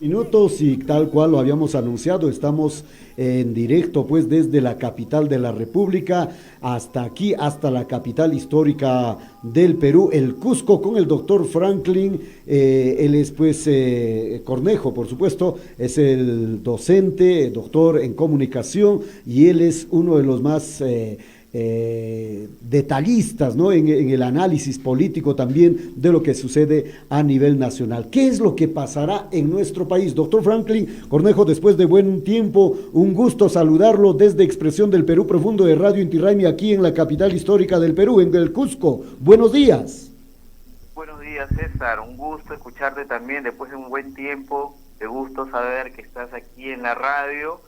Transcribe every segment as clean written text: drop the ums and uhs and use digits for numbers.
Minutos y tal cual lo habíamos anunciado, estamos en directo pues desde la capital de la República hasta aquí, hasta la capital histórica del Perú, el Cusco, con el doctor Franklin. Él es pues Cornejo, por supuesto, es el docente, doctor en comunicación, y él es uno de los más detallistas, ¿no? En el análisis político también de lo que sucede a nivel nacional. ¿Qué es lo que pasará en nuestro país? Doctor Franklin Cornejo, después de buen tiempo, un gusto saludarlo desde Expresión del Perú Profundo de Radio Inti Raymi, aquí en la capital histórica del Perú, en el Cusco. Buenos días. Buenos días, César. Un gusto escucharte también después de un buen tiempo. Qué gusto saber que estás aquí en la radio.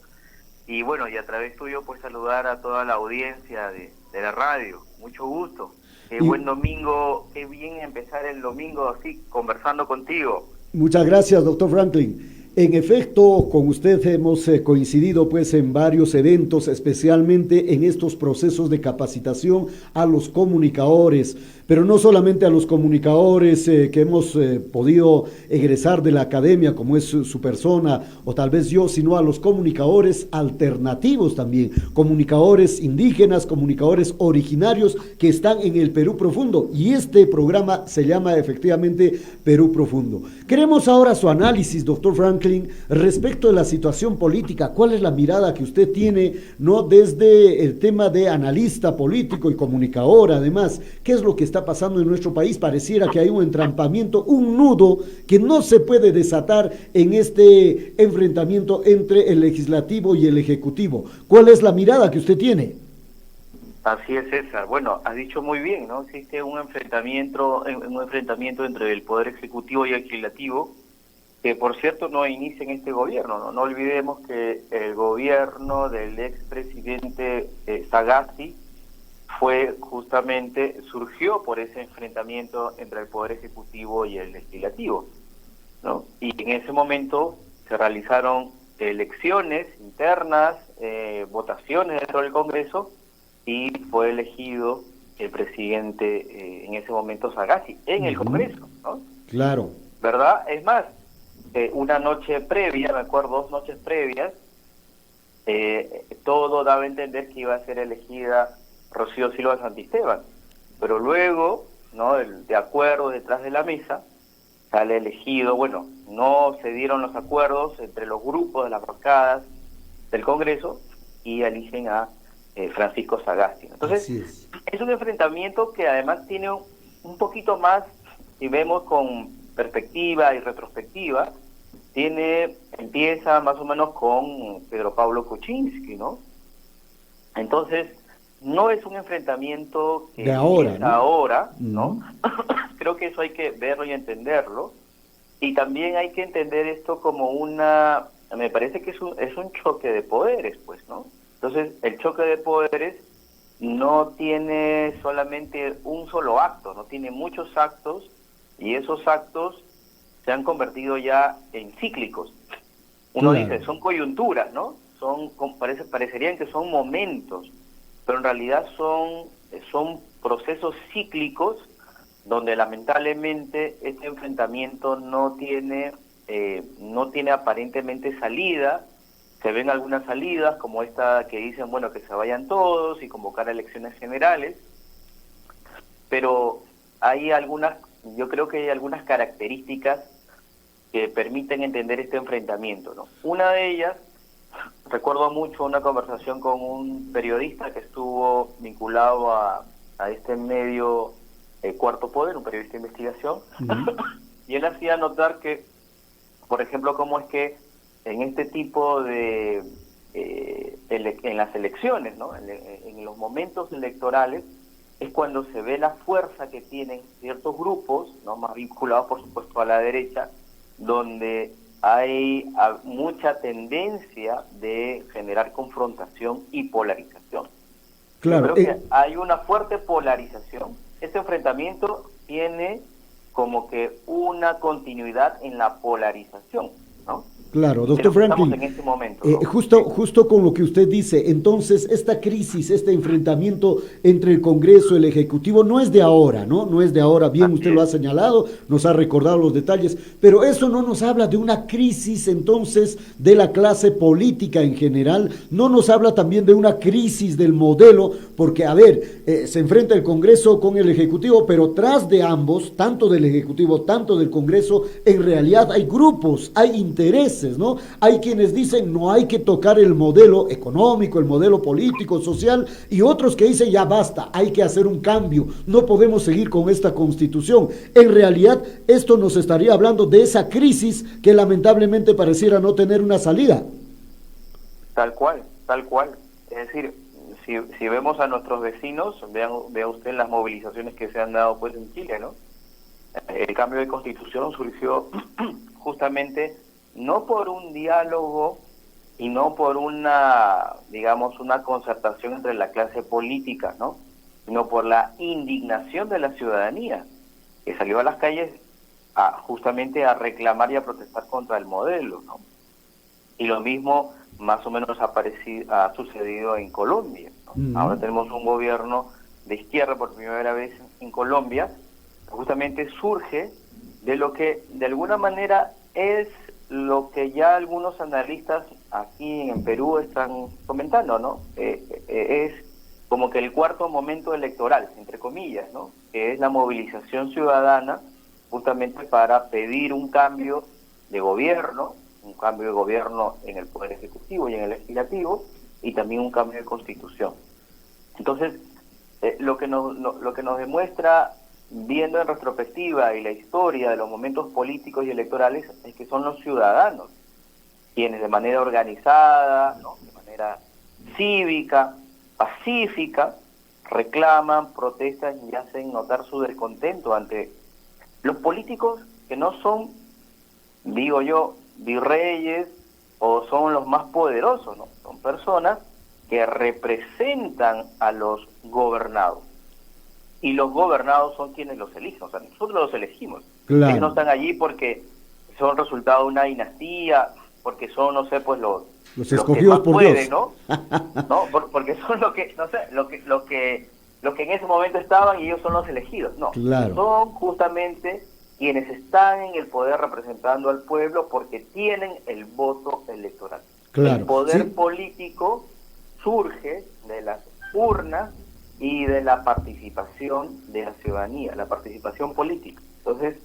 Y bueno, y a través tuyo, pues saludar a toda la audiencia de la radio. Mucho gusto. Qué buen domingo, qué bien empezar el domingo así, conversando contigo. Muchas gracias, doctor Franklin. En efecto, con usted hemos coincidido pues en varios eventos, especialmente en estos procesos de capacitación a los comunicadores, pero no solamente a los comunicadores que hemos podido egresar de la academia, como es su persona o tal vez yo, sino a los comunicadores alternativos también, comunicadores indígenas, comunicadores originarios que están en el Perú Profundo, y este programa se llama efectivamente Perú Profundo. Queremos ahora su análisis, doctor Franklin, respecto de la situación política. ¿Cuál es la mirada que usted tiene, no, desde el tema de analista político y comunicador? Además, ¿qué es lo que está pasando en nuestro país? Pareciera que hay un entrampamiento, un nudo que no se puede desatar en este enfrentamiento entre el legislativo y el ejecutivo. ¿Cuál es la mirada que usted tiene? Así es, César. Bueno, has dicho muy bien, ¿no? Existe un enfrentamiento entre el Poder Ejecutivo y el Legislativo, que por cierto no inicia en este gobierno, ¿no? No olvidemos que el gobierno del expresidente Sagasti surgió por ese enfrentamiento entre el Poder Ejecutivo y el Legislativo, ¿no? Y en ese momento se realizaron elecciones internas, votaciones dentro del Congreso, y fue elegido el presidente en ese momento Sagasti en el Congreso, ¿no? Claro. ¿Verdad? Es más, una noche previa, me acuerdo, 2 noches previas, todo daba a entender que iba a ser elegida Rocío Silva Santisteban, pero luego, ¿no?, de acuerdo detrás de la mesa, sale elegido, bueno, no se dieron los acuerdos entre los grupos de las bancadas del Congreso y eligen a Francisco Sagasti. Entonces, es un enfrentamiento que además tiene un poquito más, si vemos con perspectiva y retrospectiva, empieza más o menos con Pedro Pablo Kuczynski, ¿no? Entonces, no es un enfrentamiento que de ahora, ¿no? Ahora, ¿no? Creo que eso hay que verlo y entenderlo, y también hay que entender esto como me parece que es un choque de poderes, pues, ¿no? Entonces, el choque de poderes no tiene solamente un solo acto, no tiene muchos actos, y esos actos se han convertido ya en cíclicos. Uno dice, son coyunturas, ¿no? Parecerían que son momentos, pero en realidad son procesos cíclicos donde lamentablemente este enfrentamiento no tiene aparentemente salida. Se ven algunas salidas, como esta que dicen, bueno, que se vayan todos y convocar a elecciones generales, pero yo creo que hay algunas características que permiten entender este enfrentamiento, ¿no? Una de ellas, recuerdo mucho una conversación con un periodista que estuvo vinculado a este medio Cuarto Poder, un periodista de investigación, y él hacía notar que, por ejemplo, cómo es que en este tipo de en las elecciones, ¿no?, en los momentos electorales, es cuando se ve la fuerza que tienen ciertos grupos, ¿no?, más vinculados por supuesto a la derecha, donde hay mucha tendencia de generar confrontación y polarización. Claro. Yo creo que hay una fuerte polarización. Este enfrentamiento tiene como que una continuidad en la polarización, ¿no? Claro, doctor Pero estamos Franklin, en este momento, ¿no? justo con lo que usted dice, entonces esta crisis, este enfrentamiento entre el Congreso y el Ejecutivo no es de ahora, ¿no? No es de ahora, bien Así usted lo es. ha señalado, nos ha recordado los detalles, pero eso no nos habla de una crisis entonces de la clase política en general, no nos habla también de una crisis del modelo, porque a ver, se enfrenta el Congreso con el Ejecutivo, pero tras de ambos, tanto del Ejecutivo, tanto del Congreso, en realidad hay grupos, hay intereses, ¿no? Hay quienes dicen no hay que tocar el modelo económico, el modelo político, social, y otros que dicen ya basta, hay que hacer un cambio, no podemos seguir con esta constitución. En realidad, esto nos estaría hablando de esa crisis que lamentablemente pareciera no tener una salida. Tal cual, tal cual. Es decir, si vemos a nuestros vecinos, vea usted las movilizaciones que se han dado pues en Chile, ¿no? El cambio de constitución surgió justamente no por un diálogo y no por una, digamos, una concertación entre la clase política, ¿no? Sino por la indignación de la ciudadanía, que salió a las calles justamente a reclamar y a protestar contra el modelo, ¿no? Y lo mismo más o menos ha sucedido en Colombia, ¿no? Ahora tenemos un gobierno de izquierda por primera vez en Colombia, que justamente surge de lo que de alguna manera es lo que ya algunos analistas aquí en Perú están comentando, ¿no? Es como que el cuarto momento electoral, entre comillas, ¿no? Que es la movilización ciudadana justamente para pedir un cambio de gobierno, un cambio de gobierno en el Poder Ejecutivo y en el Legislativo, y también un cambio de Constitución. Entonces, lo que nos demuestra, viendo en retrospectiva y la historia de los momentos políticos y electorales, es que son los ciudadanos quienes de manera organizada, ¿no? De manera cívica, pacífica, reclaman, protestan y hacen notar su descontento ante los políticos que no son, digo yo, virreyes o son los más poderosos, ¿no? Son personas que representan a los gobernados. Y los gobernados son quienes los eligen, o sea, nosotros los elegimos. Claro. Ellos no están allí porque son resultado de una dinastía, porque son, no sé, pues los escogidos por pueden, Dios. ¿no? Porque son lo que, no sé, lo que en ese momento estaban y ellos son los elegidos. No, claro. Son justamente quienes están en el poder representando al pueblo porque tienen el voto electoral. Claro. El poder Sí. político surge de las urnas y de la participación de la ciudadanía, la participación política. Entonces,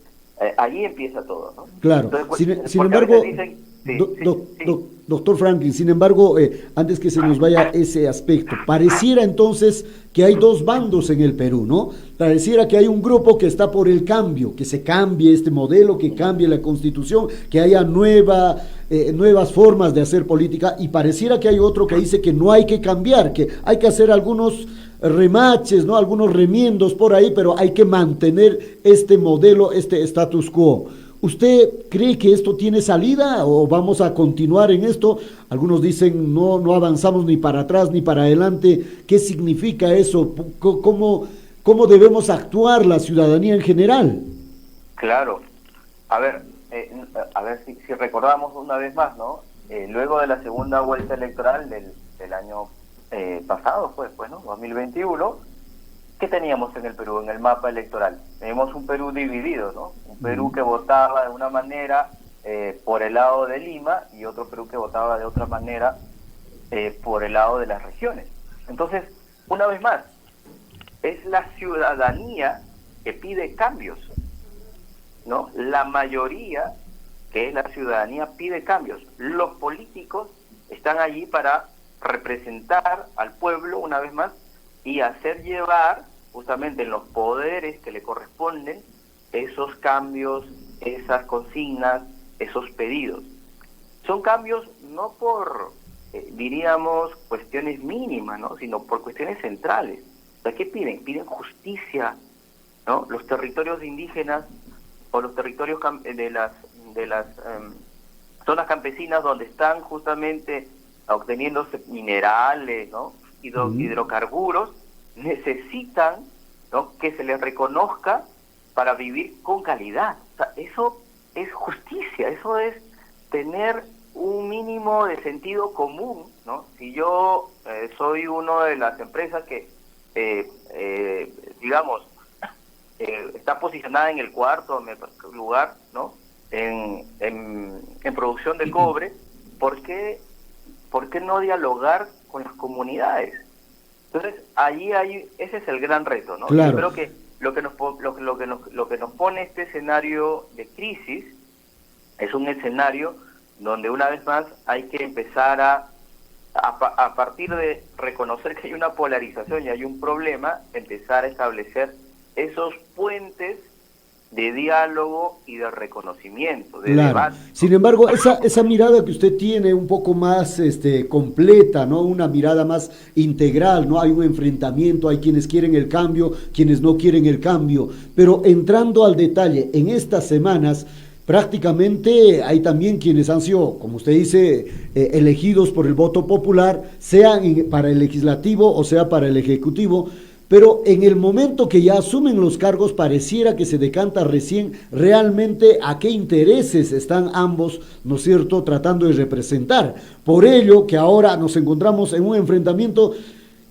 ahí empieza todo, ¿no? Claro. Entonces, sin embargo, dicen, doctor Franklin, sin embargo, antes que se nos vaya ese aspecto, pareciera entonces que hay dos bandos en el Perú, ¿no? Pareciera que hay un grupo que está por el cambio, que se cambie este modelo, que cambie la Constitución, que haya nuevas formas de hacer política, y pareciera que hay otro que dice que no hay que cambiar, que hay que hacer algunos remaches, ¿no? Algunos remiendos por ahí, pero hay que mantener este modelo, este status quo. ¿Usted cree que esto tiene salida o vamos a continuar en esto? Algunos dicen no avanzamos ni para atrás ni para adelante. ¿Qué significa eso? ¿Cómo debemos actuar la ciudadanía en general? Claro. A ver si recordamos una vez más, ¿no? Luego de la segunda vuelta electoral del año pasado, pues, ¿no? 2021, ¿qué teníamos en el Perú, en el mapa electoral? Teníamos un Perú dividido, ¿no? Un Perú que votaba de una manera por el lado de Lima y otro Perú que votaba de otra manera por el lado de las regiones. Entonces, una vez más, es la ciudadanía que pide cambios, ¿no? La mayoría, que es la ciudadanía, pide cambios. Los políticos están allí para representar al pueblo, una vez más, y hacer llevar justamente en los poderes que le corresponden esos cambios, esas consignas, esos pedidos. Son cambios no por, diríamos, cuestiones mínimas, ¿no? Sino por cuestiones centrales. O sea, ¿qué piden? Piden justicia, ¿no? Los territorios indígenas o los territorios de las zonas campesinas donde están justamente obteniéndose minerales, ¿no? Hidrocarburos, necesitan, ¿no?, que se les reconozca para vivir con calidad. O sea, eso es justicia, eso es tener mínimo de sentido común, ¿no? Si yo soy una de las empresas que, digamos, está posicionada en el cuarto lugar, ¿no? En producción de cobre, ¿por qué no dialogar con las comunidades? Entonces, ese es el gran reto, ¿no? Claro. Yo creo que lo que nos pone este escenario de crisis es un escenario donde una vez más hay que empezar a partir de reconocer que hay una polarización y hay un problema, empezar a establecer esos puentes de diálogo y de reconocimiento, de debate. Sin embargo, esa mirada que usted tiene un poco más completa, ¿no? Una mirada más integral, ¿no? Hay un enfrentamiento, hay quienes quieren el cambio, quienes no quieren el cambio, pero entrando al detalle, en estas semanas prácticamente hay también quienes han sido, como usted dice, elegidos por el voto popular, sea para el legislativo o sea para el ejecutivo, pero en el momento que ya asumen los cargos pareciera que se decanta recién realmente a qué intereses están ambos, ¿no es cierto?, tratando de representar. Por ello que ahora nos encontramos en un enfrentamiento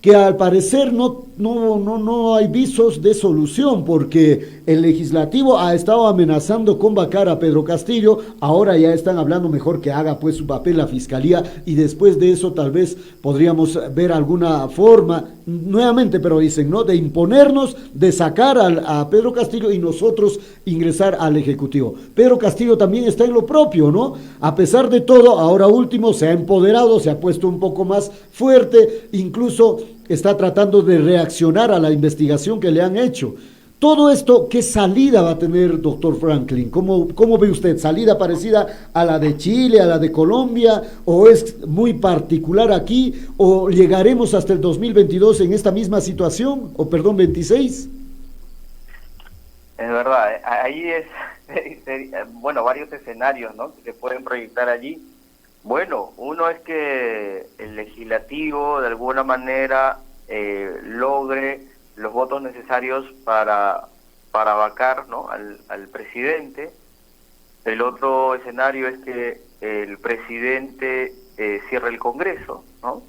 que al parecer no hay visos de solución, porque el legislativo ha estado amenazando con vacar a Pedro Castillo, ahora ya están hablando mejor que haga pues su papel la fiscalía, y después de eso tal vez podríamos ver alguna forma, nuevamente, pero dicen, ¿no?, de imponernos, de sacar a Pedro Castillo y nosotros ingresar al Ejecutivo. Pedro Castillo también está en lo propio, ¿no? A pesar de todo, ahora último se ha empoderado, se ha puesto un poco más fuerte, incluso está tratando de reaccionar a la investigación que le han hecho. Todo esto, ¿qué salida va a tener, doctor Franklin? ¿Cómo ve usted? ¿Salida parecida a la de Chile, a la de Colombia? ¿O es muy particular aquí? ¿O llegaremos hasta el 2022 en esta misma situación? ¿O perdón, 26? Es verdad, ahí bueno, varios escenarios, ¿no?, que se pueden proyectar allí. Bueno, uno es que el legislativo de alguna manera logre los votos necesarios para vacar, ¿no?, al presidente. El otro escenario es que el presidente cierre el Congreso, ¿no?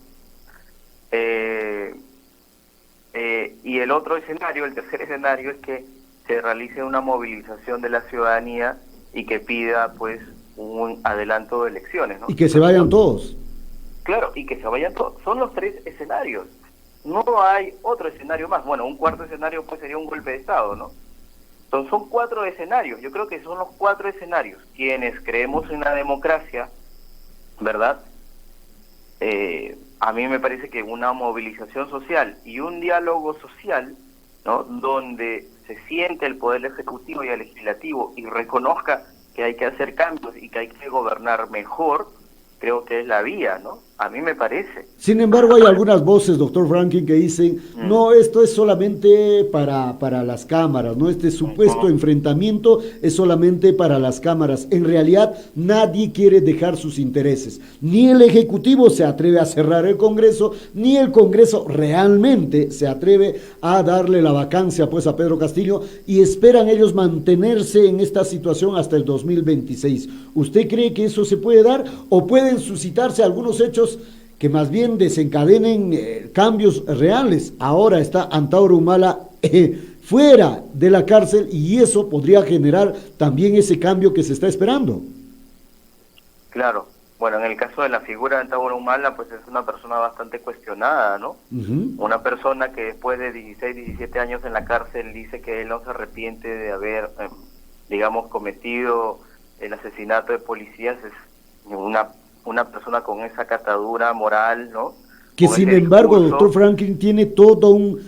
Y el otro escenario, el tercer escenario, es que se realice una movilización de la ciudadanía y que pida pues un adelanto de elecciones, ¿no? Y que se vayan todos. Claro, y que se vayan todos. Son los tres escenarios. No hay otro escenario más. Bueno, un cuarto escenario pues sería un golpe de Estado, ¿no? Entonces son 4 escenarios. Yo creo que son los 4 escenarios. Quienes creemos en la democracia, ¿verdad? A mí me parece que una movilización social y un diálogo social, ¿no?, donde se siente el poder ejecutivo y el legislativo y reconozca que hay que hacer cambios y que hay que gobernar mejor, creo que es la vía, ¿no? A mí me parece. Sin embargo, hay algunas voces, doctor Franklin, que dicen, no, esto es solamente para las cámaras, ¿no? Este supuesto enfrentamiento es solamente para las cámaras. En realidad, nadie quiere dejar sus intereses. Ni el Ejecutivo se atreve a cerrar el Congreso, ni el Congreso realmente se atreve a darle la vacancia, pues, a Pedro Castillo, y esperan ellos mantenerse en esta situación hasta el 2026. ¿Usted cree que eso se puede dar o pueden suscitarse algunos hechos que más bien desencadenen cambios reales? Ahora está Antauro Humala fuera de la cárcel y eso podría generar también ese cambio que se está esperando. Claro, bueno, en el caso de la figura de Antauro Humala, pues es una persona bastante cuestionada, ¿no? Una persona que después de 16, 17 años en la cárcel dice que él no se arrepiente de haber, digamos, cometido el asesinato de policías, es una persona con esa catadura moral, ¿no? Que sin embargo, doctor Franklin, tiene todo un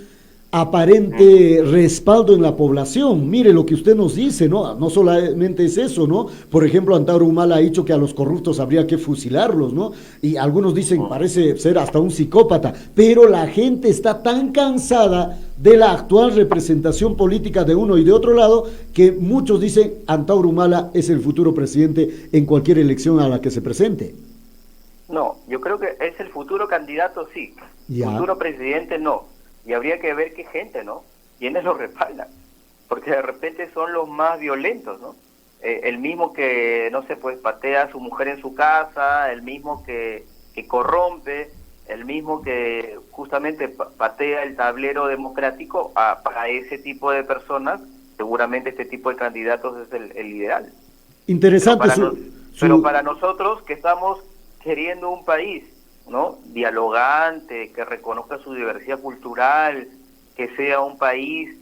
aparente respaldo en la población. Mire lo que usted nos dice, ¿no? No solamente es eso, ¿no? Por ejemplo, Antauro Humala ha dicho que a los corruptos habría que fusilarlos, ¿no? Y algunos dicen, parece ser hasta un psicópata, pero la gente está tan cansada de la actual representación política de uno y de otro lado, que muchos dicen Antauro Humala es el futuro presidente en cualquier elección a la que se presente. No, yo creo que es el futuro candidato, sí. Ya. Futuro presidente, no. Y habría que ver qué gente, ¿no? ¿Quiénes lo respaldan? Porque de repente son los más violentos, ¿no? el mismo que, no sé, pues patea a su mujer en su casa, el mismo que corrompe, el mismo que justamente patea el tablero democrático, para ese tipo de personas, seguramente este tipo de candidatos es el ideal. Pero Interesante para, pero para nosotros que estamos queriendo un país, ¿no?, dialogante, que reconozca su diversidad cultural, que sea un país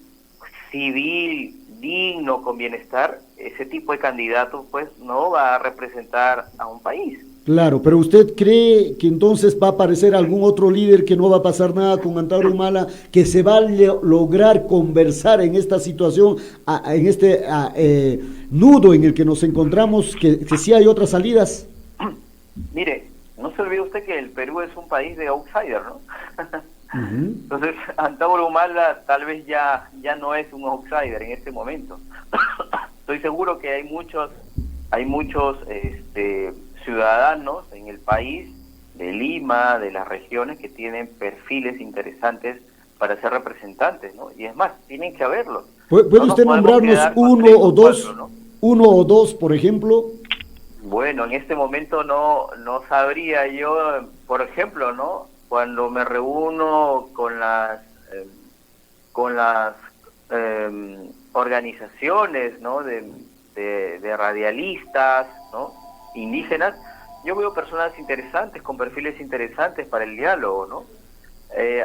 civil, digno, con bienestar, ese tipo de candidato pues no va a representar a un país. Claro, pero ¿usted cree que entonces va a aparecer algún otro líder, que no va a pasar nada con Antauro Humala, que se va a lograr conversar en esta situación, en este nudo en el que nos encontramos, que sí hay otras salidas? Mire, no se olvide usted que el Perú es un país de outsider, ¿no? Entonces, Antauro Humala tal vez ya no es un outsider en este momento. Estoy seguro que hay muchos ciudadanos en el país, de Lima, de las regiones, que tienen perfiles interesantes para ser representantes, ¿no? Y es más, tienen que haberlos. ¿Puede usted nombrarnos uno o dos, cuatro, ¿no? uno o dos, por ejemplo? Bueno, en este momento no sabría yo, por ejemplo, ¿no?, cuando me reúno con las organizaciones, ¿no?, de radialistas, ¿no?, indígenas, yo veo personas interesantes, con perfiles interesantes para el diálogo, ¿no?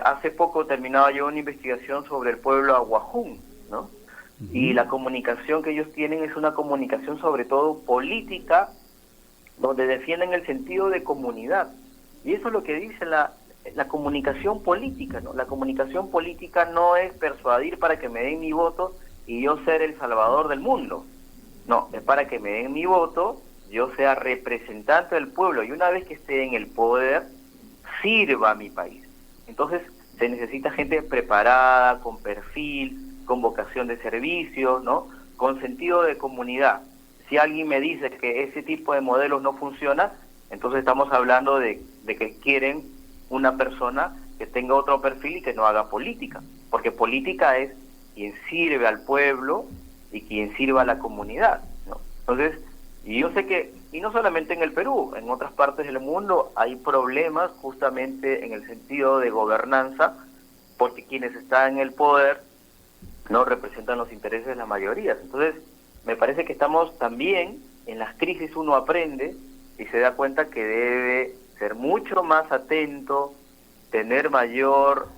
Hace poco terminaba yo una investigación sobre el pueblo aguajún, ¿no? Y la comunicación que ellos tienen es una comunicación sobre todo política, donde defienden el sentido de comunidad. Y eso es lo que dice la comunicación política, ¿no? La comunicación política no es persuadir para que me den mi voto y yo ser el salvador del mundo. No, es para que me den mi voto, yo sea representante del pueblo, y una vez que esté en el poder, sirva a mi país. Entonces, se necesita gente preparada, con perfil, con vocación de servicio, ¿no?, con sentido de comunidad. Si alguien me dice que ese tipo de modelos no funciona, entonces estamos hablando de que quieren una persona que tenga otro perfil y que no haga política, porque política es quien sirve al pueblo y quien sirva a la comunidad, ¿no? Entonces, y yo sé que, y no solamente en el Perú, en otras partes del mundo hay problemas justamente en el sentido de gobernanza, porque quienes están en el poder no representan los intereses de la mayoría. Entonces, me parece que estamos también, en las crisis uno aprende y se da cuenta que debe ser mucho más atento, tener mayor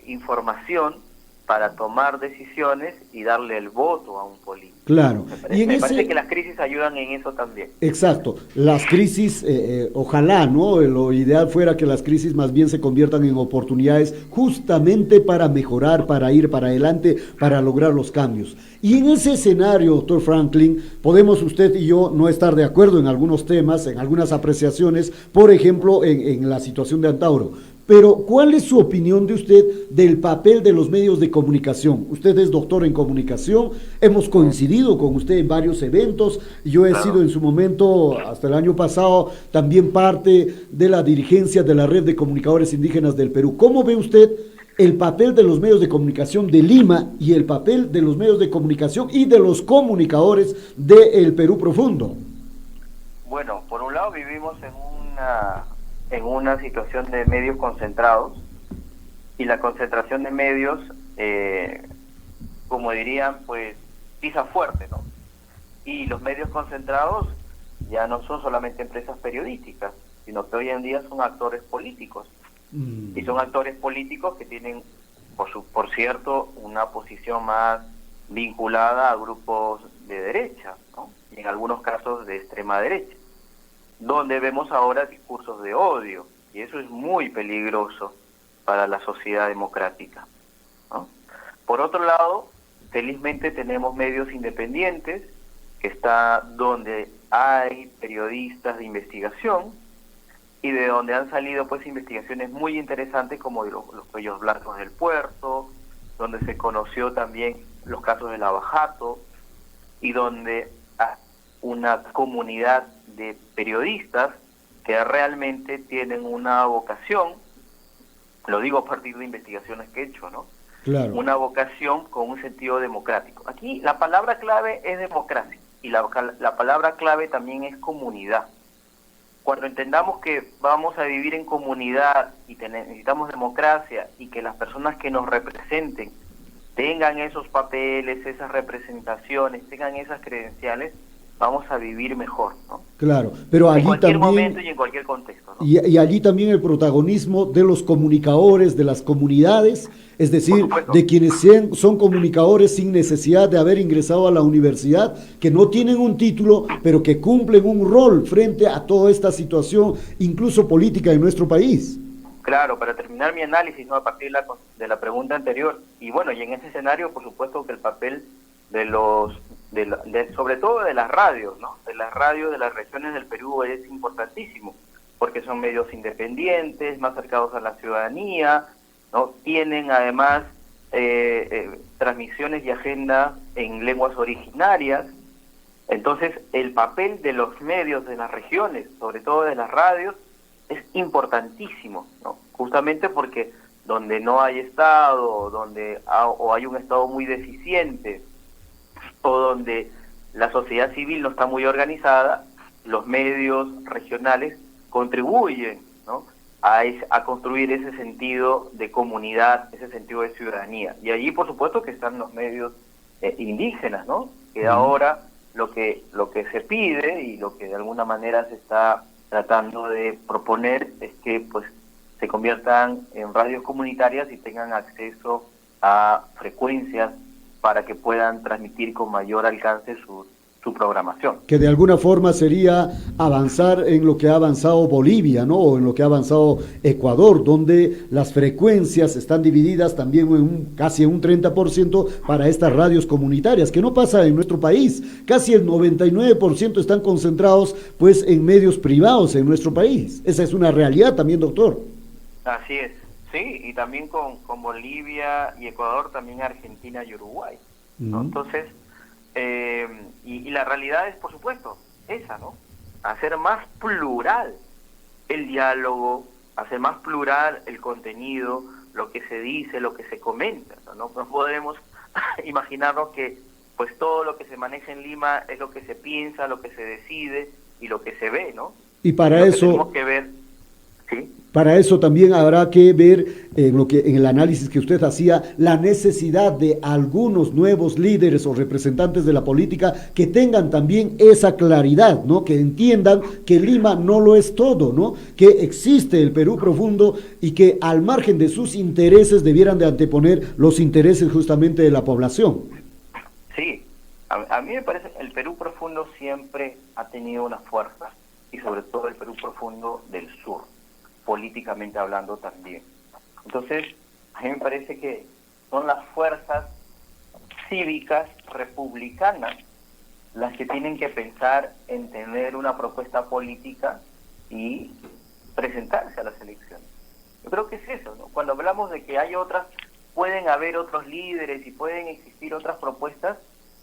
información para tomar decisiones y darle el voto a un político. Claro. Me parece que las crisis ayudan en eso también. Exacto. Las crisis, ojalá, ¿no? Lo ideal fuera que las crisis más bien se conviertan en oportunidades justamente para mejorar, para ir para adelante, para lograr los cambios. Y en ese escenario, doctor Franklin, podemos usted y yo no estar de acuerdo en algunos temas, en algunas apreciaciones, por ejemplo, en la situación de Antauro. Pero, ¿cuál es su opinión de usted del papel de los medios de comunicación? Usted es doctor en comunicación, hemos coincidido con usted en varios eventos, yo he sido en su momento, hasta el año pasado, también parte de la dirigencia de la Red de Comunicadores Indígenas del Perú. ¿Cómo ve usted el papel de los medios de comunicación de Lima y el papel de los medios de comunicación y de los comunicadores del Perú profundo? Bueno, por un lado vivimos en una situación de medios concentrados, y la concentración de medios, como dirían, pues pisa fuerte, ¿no? Y los medios concentrados ya no son solamente empresas periodísticas, sino que hoy en día son actores políticos. Y son actores políticos que tienen, por cierto, una posición más vinculada a grupos de derecha, ¿no?, y en algunos casos de extrema derecha, donde vemos ahora discursos de odio, y eso es muy peligroso para la sociedad democrática, ¿no? Por otro lado, felizmente tenemos medios independientes, que está donde hay periodistas de investigación, y de donde han salido pues investigaciones muy interesantes, como los cuellos blancos del puerto, donde se conoció también los casos del Lavajato, y donde hay una comunidad de periodistas que realmente tienen una vocación, lo digo a partir de investigaciones que he hecho, ¿no? Claro. Una vocación con un sentido democrático. Aquí la palabra clave es democracia. y la palabra clave también es comunidad. Cuando entendamos que vamos a vivir en comunidad y necesitamos democracia y que las personas que nos representen tengan esos papeles, esas representaciones, tengan esas credenciales, vamos a vivir mejor, ¿no? Claro, pero allí en cualquier también, momento y en cualquier contexto, ¿no? y allí también el protagonismo de los comunicadores, de las comunidades, es decir, de quienes son comunicadores sin necesidad de haber ingresado a la universidad, que no tienen un título, pero que cumplen un rol frente a toda esta situación, incluso política en nuestro país. Claro, para terminar mi análisis, ¿no?, a partir de la pregunta anterior, y bueno, y en ese escenario, por supuesto que el papel sobre todo de las radios, ¿no?, de las radios de las regiones del Perú es importantísimo, porque son medios independientes, más cercanos a la ciudadanía, ¿no? Tienen además transmisiones y agenda en lenguas originarias. Entonces el papel de los medios de las regiones, sobre todo de las radios, es importantísimo, ¿no? Justamente porque donde no hay Estado, o hay un Estado muy deficiente, o donde la sociedad civil no está muy organizada, los medios regionales contribuyen, ¿no?, a construir ese sentido de comunidad, ese sentido de ciudadanía. Y allí, por supuesto, que están los medios indígenas, ¿no?, que ahora lo que se pide y lo que de alguna manera se está tratando de proponer es que pues se conviertan en radios comunitarias y tengan acceso a frecuencias para que puedan transmitir con mayor alcance su programación. Que de alguna forma sería avanzar en lo que ha avanzado Bolivia, ¿no?, o en lo que ha avanzado Ecuador, donde las frecuencias están divididas también en casi un 30% para estas radios comunitarias, que no pasa en nuestro país. Casi el 99% están concentrados pues en medios privados en nuestro país. Esa es una realidad también, doctor. Así es, sí, y también con Bolivia y Ecuador, también Argentina y Uruguay, ¿no? Entonces, y la realidad es, por supuesto, esa, ¿no? Hacer más plural el diálogo, hacer más plural el contenido, lo que se dice, lo que se comenta, ¿no? No podemos imaginarnos que pues todo lo que se maneja en Lima es lo que se piensa, lo que se decide y lo que se ve, ¿no? Y para eso tenemos que ver, ¿sí? Para eso también habrá que ver en el análisis que usted hacía, la necesidad de algunos nuevos líderes o representantes de la política que tengan también esa claridad, ¿no?, que entiendan que Lima no lo es todo, ¿no?, que existe el Perú profundo y que al margen de sus intereses debieran de anteponer los intereses justamente de la población. Sí, a mí me parece que el Perú profundo siempre ha tenido una fuerza, y sobre todo el Perú profundo del sur, políticamente hablando también. Entonces, a mí me parece que son las fuerzas cívicas republicanas las que tienen que pensar en tener una propuesta política y presentarse a las elecciones. Yo creo que es eso, ¿no? Cuando hablamos de que pueden haber otros líderes y pueden existir otras propuestas,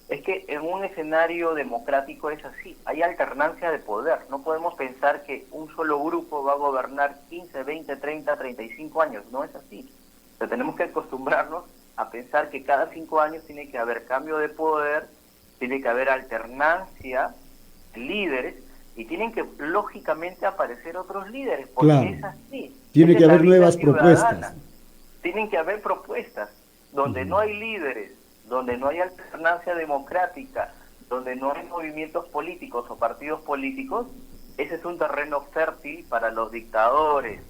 es que en un escenario democrático es así, hay alternancia de poder. No podemos pensar que un solo grupo va a gobernar 15, 20, 30, 35 años, no es así. O sea, tenemos que acostumbrarnos a pensar que cada 5 años tiene que haber cambio de poder, tiene que haber alternancia de líderes y tienen que lógicamente aparecer otros líderes, porque claro, es así. tiene que haber nuevas ciudadana. propuestas. Tienen que haber propuestas donde no hay líderes, donde no hay alternancia democrática, donde no hay movimientos políticos o partidos políticos. Ese es un terreno fértil para los dictadores,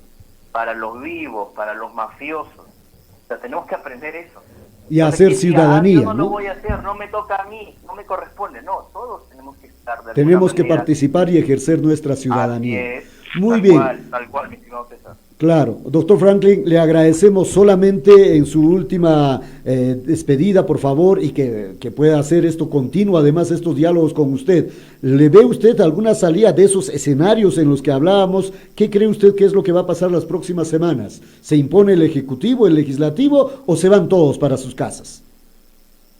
para los vivos, para los mafiosos. O sea, tenemos que aprender eso. Y hacer ciudadanía, yo no lo voy a hacer, no me toca a mí, no me corresponde. No, todos tenemos que estar de tenemos que manera. Participar y ejercer nuestra ciudadanía. Así es, muy bien. Tal cual, mi estimado César. Claro, doctor Franklin, le agradecemos solamente en su última despedida, por favor, y que pueda hacer esto continuo, además estos diálogos con usted. ¿Le ve usted alguna salida de esos escenarios en los que hablábamos? ¿Qué cree usted que es lo que va a pasar las próximas semanas? ¿Se impone el Ejecutivo, el Legislativo o se van todos para sus casas?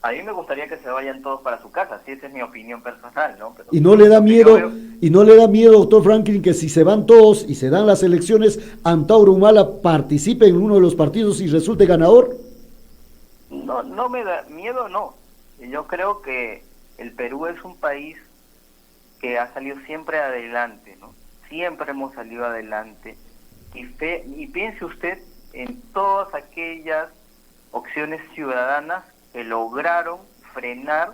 A mí me gustaría que se vayan todos para su casa, sí, esa es mi opinión personal, ¿no? Pero ¿Y no le da miedo, doctor Franklin, que si se van todos y se dan las elecciones, Antauro Humala participe en uno de los partidos y resulte ganador? No me da miedo, no. Yo creo que el Perú es un país que ha salido siempre adelante, ¿no? Siempre hemos salido adelante. Y piense usted en todas aquellas opciones ciudadanas que lograron frenar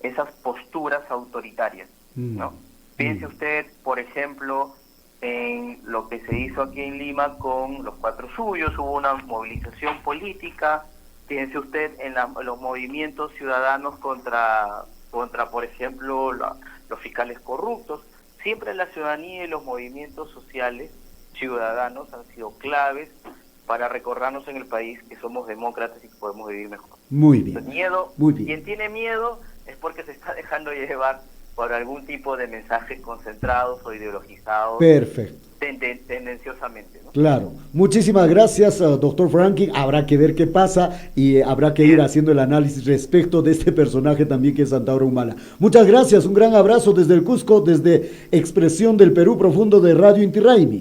esas posturas autoritarias, ¿no? Piense usted, por ejemplo, en lo que se hizo aquí en Lima con los Cuatro Suyos, hubo una movilización política. Piense usted en los movimientos ciudadanos contra por ejemplo, los fiscales corruptos. Siempre la ciudadanía y los movimientos sociales ciudadanos han sido claves para recordarnos en el país que somos demócratas y que podemos vivir mejor. Muy bien. Entonces, miedo, Muy bien. quien tiene miedo es porque se está dejando llevar por algún tipo de mensajes concentrados o ideologizados. Perfecto. Tendenciosamente, ¿no? Claro. Muchísimas gracias, doctor Franklin. Habrá que ver qué pasa y habrá que ir haciendo el análisis respecto de este personaje también que es Antauro Humala. Muchas gracias, un gran abrazo desde el Cusco, desde Expresión del Perú Profundo de Radio Inti Raymi.